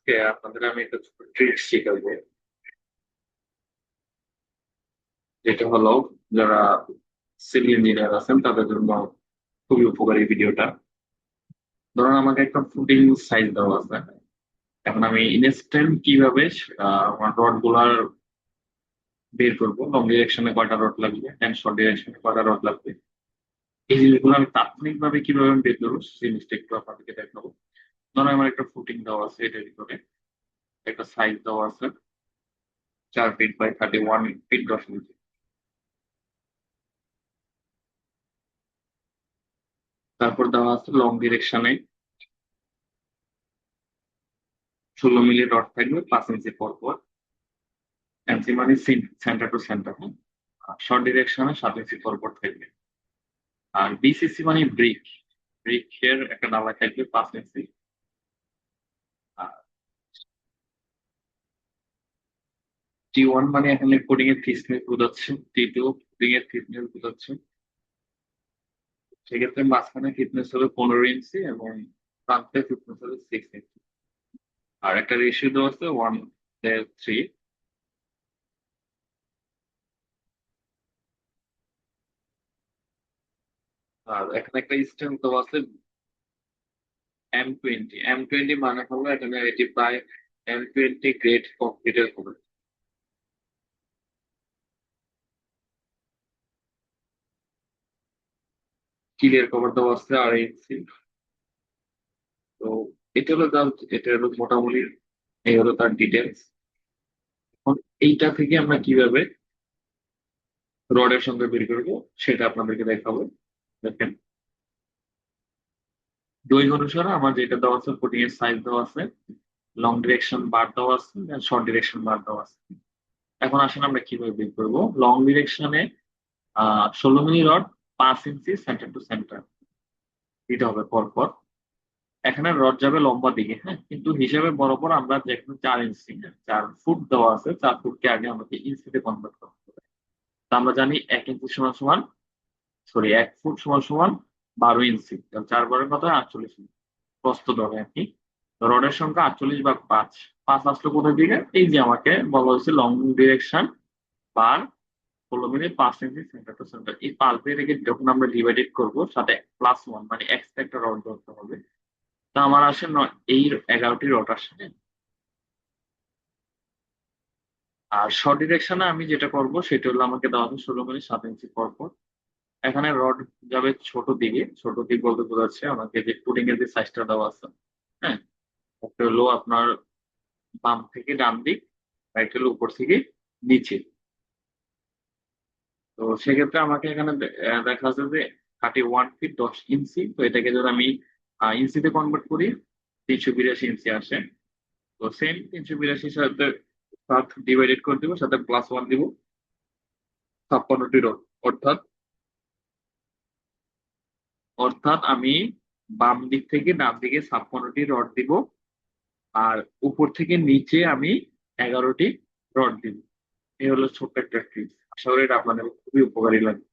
আজকে আপনাদের আমি একটা ছোট ট্রিক শেখাবো, যেটা হলো যারা সিভিল ইঞ্জিনিয়ার আছেন তাদের জন্য খুবই উপকারী ভিডিওটা। ধরুন আমাকে একটা ফুটিং সাইজ দেওয়া আছে। এখন আমি ইনস্ট্যান্ট কিভাবে আমার রড গুলার বের করবো, লং ডিরেকশনে কয়টা রড লাগবে এন্ড শর্ট ডিরেকশনে কয়টা রড লাগবে, এই জিনিসগুলো আমি তাৎক্ষণিক ভাবে কিভাবে আমি বের করবো সেই জিনিসটা একটু আপনাদেরকে দেখাবো। ধরুন আমার একটা ফুটিং দেওয়া আছে, এটার ভিতরে একটা সাইজ দেওয়া আছে 4 ফিট বাই 31 ফিট 10 ইঞ্চি। তারপর দেওয়া আছে লং ডিরেকশনে 16 মিলি রড থাকবে 5 ইঞ্চি পর পর। এনসি মানে সেন্টার টু সেন্টার, হ্যাঁ। শর্ট ডিরেকশনে 7 ইঞ্চি পর পর থাকবে। আর বিসিসি মানে ব্রিক, ব্রিকের একটা ডালা থাকবে 5 ইঞ্চি। আর T1 মানে এখানে কোডিং এর থিকনেস বোঝাচ্ছে, T2 কোডিং এর থিকনেস বোঝাচ্ছে। সেক্ষেত্রে মাঝখানে থিকনেস হবে 15 ইঞ্চি এবং প্রান্তে থিকনেস হবে 6 ইঞ্চি। আর একটা রেশিও দেওয়া আছে 1:3। আর এখানে একটা স্ট্যান্ড দেওয়া আছে M20 মানে হলো এখানে এটি প্রায় M20 গ্রেড কংক্রিটের হবে। কিলের কভার দেওয়া আছে 2.5 ইঞ্চি। তো এটা হলো এটা হলো মোটামুটি, এই হলো তার ডিটেলস। এখন এইটা থেকে আমরা কিভাবে রডের সঙ্গে বের করবো সেটা আপনাদেরকে দেখাবো। দেখেন, দৈর্ঘ্য অনুসারে আমার যেটা দেওয়া আছে, ফুটিং এর সাইজ দেওয়া আছে, লং ডিরেকশন বার দেওয়া আছে, শর্ট ডিরেকশন বার দেওয়া আছে। এখন আসেন আমরা কিভাবে বের করবো। লং ডিরেকশনে 16 মিলি রড 5 ইঞ্চি সেন্টার টু সেন্টার দিতে হবে পর পর। এখানে রড যাবে লম্বা দিকে, হ্যাঁ, কিন্তু হিসাবে বরাবর আমরা যেখানে 4 ইঞ্চি, 4 ফুট দেওয়া আছে, 4 ফুটকে আগে আমাকে ইঞ্চিতে কনভার্ট করতে হবে। তা আমরা জানি 1 ইঞ্চি সমান সমান, সরি, 1 ফুট সমান সমান 12 ইঞ্চি। তাহলে 4 বারের কত হয়? 48 ইঞ্চি প্রস্থ ধরে আর কি। রডের সংখ্যা 48/5। 5 আসলো কোথায় দিকে? এই যে আমাকে বলা হয়েছে লং ডিরেকশন বার 16 মিনিট 5 ইঞ্চি সেন্টার টু সেন্টার, এই 5 দিয়ে রেখে যখন আমরা ডিভাইডেড করবো সাথে +1 মানে এক্সট্রা একটা রড ধরতে হবে। তা আমার আসে এই 11টি রড আসে, হ্যাঁ? আর শর্ট ডিরেকশনে আমি যেটা করব সেটা হলো আমাকে দেওয়া হবে 16 মিনিট 7 ইঞ্চি পর পর। এখানে রড যাবে ছোট দিকে, ছোট দিক বলতে বোঝাচ্ছে আমাকে যে পুডিং এর যে সাইজটা দেওয়া আছে, হ্যাঁ, একটা হলো আপনার বাম থেকে ডান দিক, একটা হলো উপর থেকে নিচে। তো সেক্ষেত্রে আমাকে এখানে দেখা যাচ্ছে যে 31 ফিট 10 ইঞ্চি। তো এটাকে যদি আমি ইঞ্চিতে কনভার্ট করি 382 ইঞ্চি আসে। তো সেম 382 সাথে 7 ডিভাইডেড করে দিব, সাথে +1 দিব, 56টি রড। অর্থাৎ অর্থাৎ আমি বাম দিক থেকে ডান দিকে 56টি রড দিব, আর উপর থেকে নিচে আমি 11টি রড দিব। এই হলো ছোট্ট একটা ট্রিক্স। আশা করি এটা আপনাদের খুবই উপকারী লাগবে।